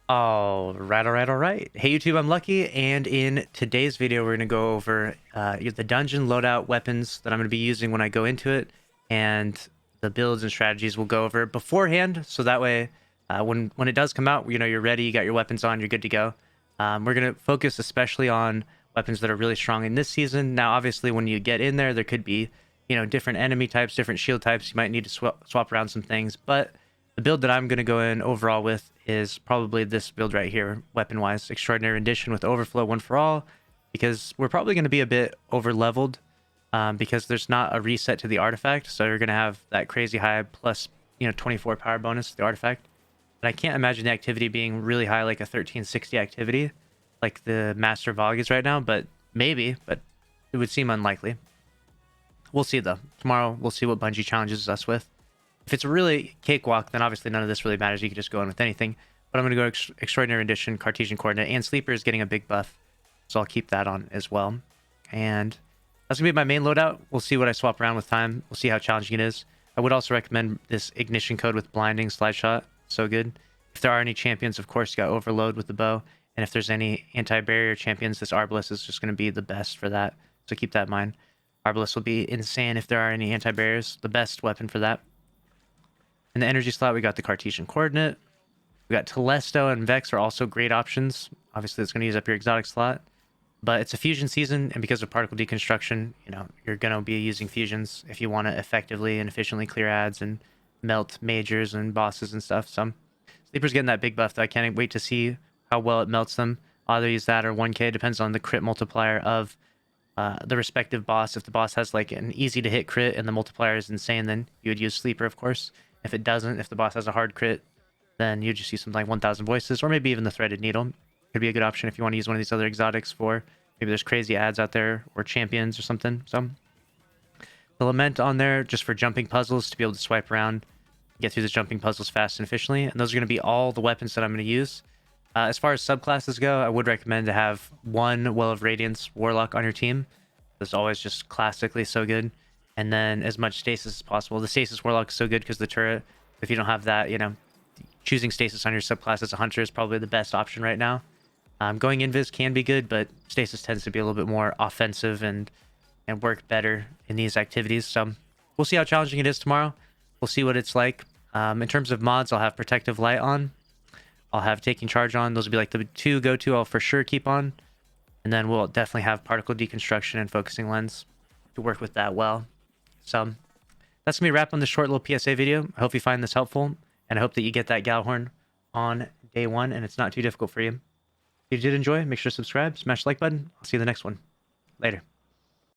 All right. Hey YouTube, I'm Lucky, and in today's video, we're going to go over the dungeon loadout weapons that I'm going to be using when I go into it, and the builds and strategies we'll go over beforehand, so that way, when it does come out, you know, you're ready, you got your weapons on, you're good to go. We're going to focus especially on weapons that are really strong in this season. Now, obviously, when you get in there could be, you know, different enemy types, different shield types. You might need to swap around some things, but the build that I'm going to go in overall with is probably this build right here, weapon-wise. Extraordinary Rendition with Overflow, one for all, because we're probably going to be a bit over-leveled because there's not a reset to the artifact, so you're going to have that crazy high plus, you know, 24 power bonus to the artifact. And I can't imagine the activity being really high, like a 1360 activity, like the Master Vogue is right now, but maybe, but it would seem unlikely. We'll see, though. Tomorrow, we'll see what Bungie challenges us with. If it's a really cakewalk, then obviously none of this really matters. You can just go in with anything. But I'm going to go Extraordinary Rendition, Cartesian Coordinate, and Sleeper is getting a big buff. So I'll keep that on as well. And that's going to be my main loadout. We'll see what I swap around with time. We'll see how challenging it is. I would also recommend this Ignition Code with Blinding Slide Shot. So good. If there are any champions, of course, you got Overload with the bow. And if there's any anti-barrier champions, this Arbalest is just going to be the best for that. So keep that in mind. Arbalest will be insane if there are any anti-barriers. The best weapon for that. In the energy slot, we got the Cartesian Coordinate. We got Telesto and Vex are also great options. Obviously, it's going to use up your exotic slot. But it's a fusion season, and because of particle deconstruction, you know, you're going to be using fusions if you want to effectively and efficiently clear ads and melt majors and bosses and stuff. So Sleeper's getting that big buff, though. I can't wait to see how well it melts them. Either use that or 1k, depends on the crit multiplier of the respective boss. If the boss has like an easy to hit crit and the multiplier is insane, then you would use Sleeper, of course. If it doesn't, if the boss has a hard crit, then you just use something like 1000 Voices, or maybe even the Threaded Needle. Could be a good option if you want to use one of these other exotics for maybe there's crazy ads out there or champions or something. So the Lament on there just for jumping puzzles to be able to swipe around, get through the jumping puzzles fast and efficiently. And those are going to be all the weapons that I'm going to use. As far as subclasses go, I would recommend to have one Well of Radiance Warlock on your team. That's always just classically so good. And then as much stasis as possible. The stasis warlock is so good because the turret, if you don't have that, you know, choosing stasis on your subclass as a hunter is probably the best option right now. Going invis can be good, but stasis tends to be a little bit more offensive and work better in these activities. So we'll see how challenging it is tomorrow. We'll see what it's like. In terms of mods, I'll have Protective Light on. I'll have Taking Charge on. Those will be like the two go-to I'll for sure keep on. And then we'll definitely have Particle Deconstruction and Focusing Lens to work with that well. So that's going to be a wrap on this short little PSA video. I hope you find this helpful, and I hope that you get that Gjallarhorn on day one, and it's not too difficult for you. If you did enjoy, make sure to subscribe, smash the like button. I'll see you in the next one. Later.